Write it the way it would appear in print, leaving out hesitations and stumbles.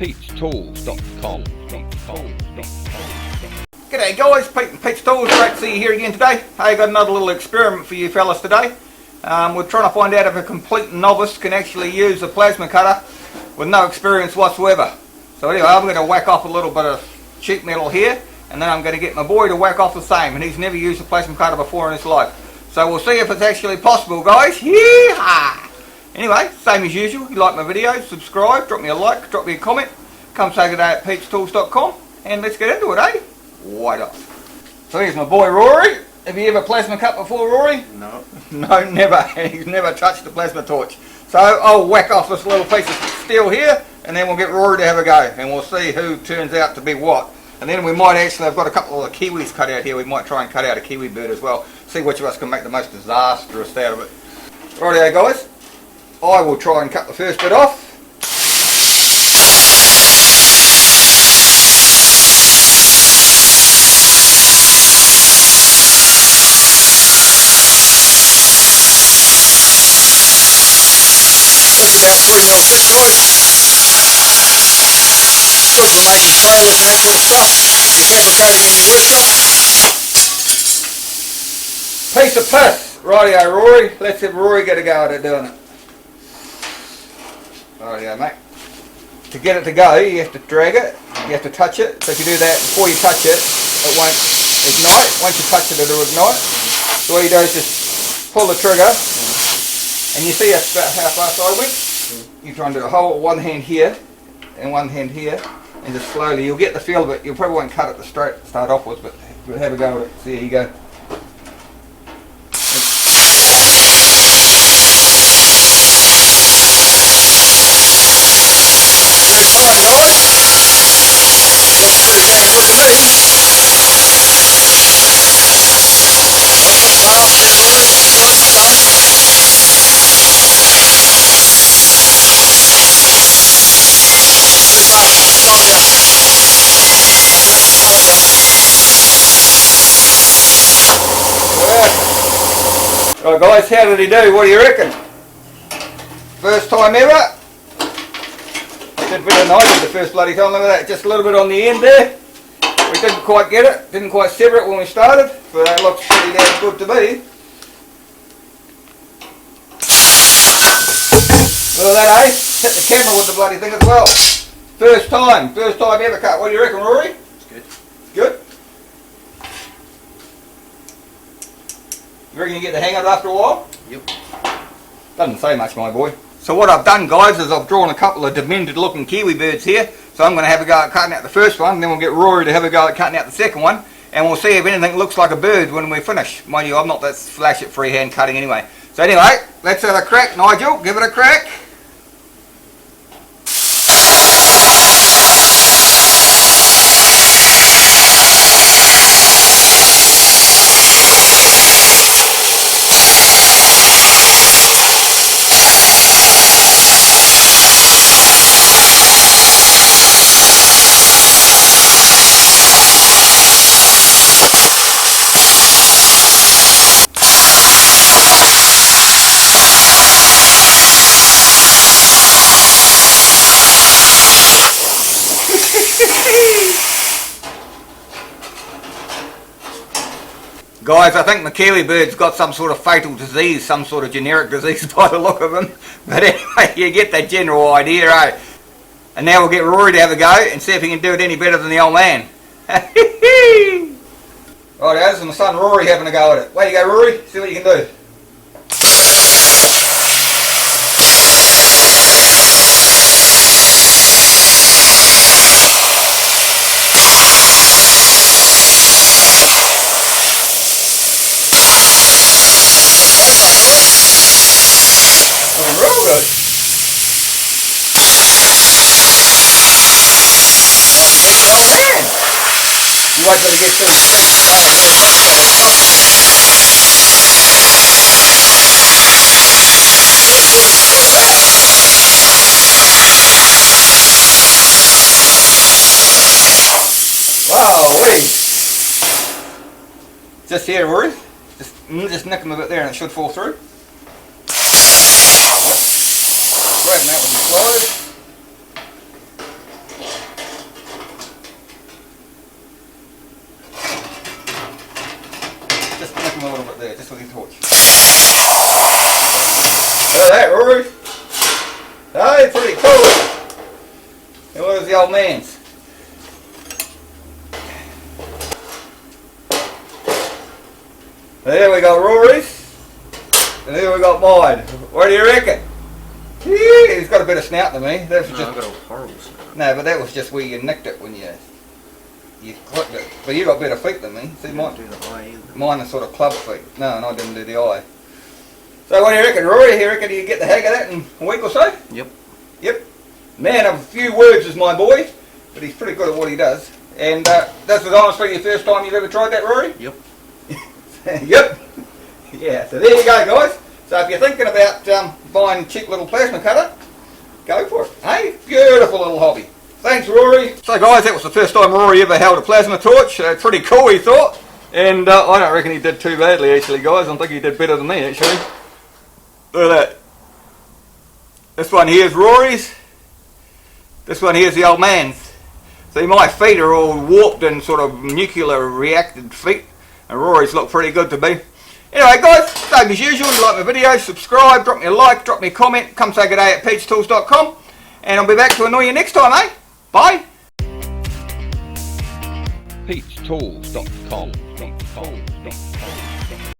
Pete'sTools.com. G'day guys, Pete and Pete's Tools, great to see you here again today. Hey, got another little experiment for you fellas today. We're trying to find out if a complete novice can actually use a plasma cutter with no experience whatsoever. So anyway, I'm going to whack off a little bit of sheet metal here, and then I'm going to get my boy to whack off the same, and he's never used a plasma cutter before in his life. So we'll see if it's actually possible, guys. Yee-haw! Anyway, same as usual, if you like my videos, subscribe, drop me a like, drop me a comment, come say good day at Pete'sTools.com, and let's get into it, eh? Why not? So here's my boy Rory. Have you ever plasma cut before, Rory? No. No, never. He's never touched a plasma torch. So I'll whack off this little piece of steel here, and then we'll get Rory to have a go, and we'll see who turns out to be what. And then we might actually, I've got a couple of kiwis cut out here, we might try and cut out a kiwi bird as well. See which of us can make the most disastrous out of it. Rightio guys, I will try and cut the first bit off. Just about 3 mil thick, guys. Good for making trailers and that sort of stuff. You're fabricating in your workshop. Piece of piss. Rightio Rory, let's have Rory get a go at it doing it. Rightio mate. To get it to go, you have to drag it, you have to touch it. So if you do that before you touch it, it won't ignite. Once you touch it, it'll ignite. So what you do is just pull the trigger, and you see about how fast I went? You try and do a whole one hand here, and one hand here, and just slowly, you'll get the feel of it. You probably won't cut it straight to start off with, but have a go at it. So there you go. Great time, guys. Looks pretty dang good to me. Not so fast there, Rory. Got it, son. Too fast. Slow down. Yep, slow down. Yeah. Right guys, how did he do? What do you reckon? First time ever? Did better than I did the first bloody time. Look at that, just a little bit on the end there. We didn't quite get it, didn't quite sever it when we started, but that looks pretty damn good to me. Look at that, eh? Hit the camera with the bloody thing as well. First time ever cut. What do you reckon, Rory? It's good. Good? You reckon you get the hang of it after a while? Yep. Doesn't say much, my boy. So what I've done, guys, is I've drawn a couple of demented looking kiwi birds here. So I'm going to have a go at cutting out the first one, and then we'll get Rory to have a go at cutting out the second one, and we'll see if anything looks like a bird when we finish. Mind you, I'm not that flash at freehand cutting anyway. So anyway, let's have a crack. Nigel, give it a crack. Guys, I think the kiwi bird's got some sort of fatal disease, some sort of generic disease by the look of him. But anyway, you get that general idea, eh? And now we'll get Rory to have a go and see if he can do it any better than the old man. Right, this is my son Rory having a go at it. Way you go, Rory. See what you can do. Real good. He's the old man. You wait till he gets to the street. Oh, yeah, touch that. He's on. Good, good, good, man. Wow, wait. Just here, Rory. Just nick him a bit there and it should fall through. Straighten that with the slow. with your torch. Look at that, Rory. Hey, pretty cool. And where's the old man's? There we got Rory's. And there we got mine. What do you reckon? Yeah, he's got a better snout than me. That's No, just, I've got a horrible snout. no, but that was just where you nicked it when you clipped it. But you got better feet than me. See, I mine, do the eye either. mine are sort of club feet. No, and I didn't do the eye. So what do you reckon, Rory? You reckon you get the hang of that in a week or so? Yep. Yep. Man of a few words is my boy, but he's pretty good at what he does. And this was honestly your first time you've ever tried that, Rory? Yep. Yep. Yeah, so there you go, guys. So if you're thinking about buying a cheap little plasma cutter, go for it. Hey, beautiful little hobby. Thanks, Rory. So guys, that was the first time Rory ever held a plasma torch. Pretty cool, he thought. And I don't reckon he did too badly, actually, guys. I think he did better than me, actually. Look at that. This one here's Rory's. This one here's the old man's. See, my feet are all warped and sort of nuclear reacted feet. And Rory's look pretty good to me. Anyway, guys, same as usual. If you like my videos, subscribe, drop me a like, drop me a comment. Come say good day at peachtools.com. And I'll be back to annoy you next time, eh? Bye. peachtools.com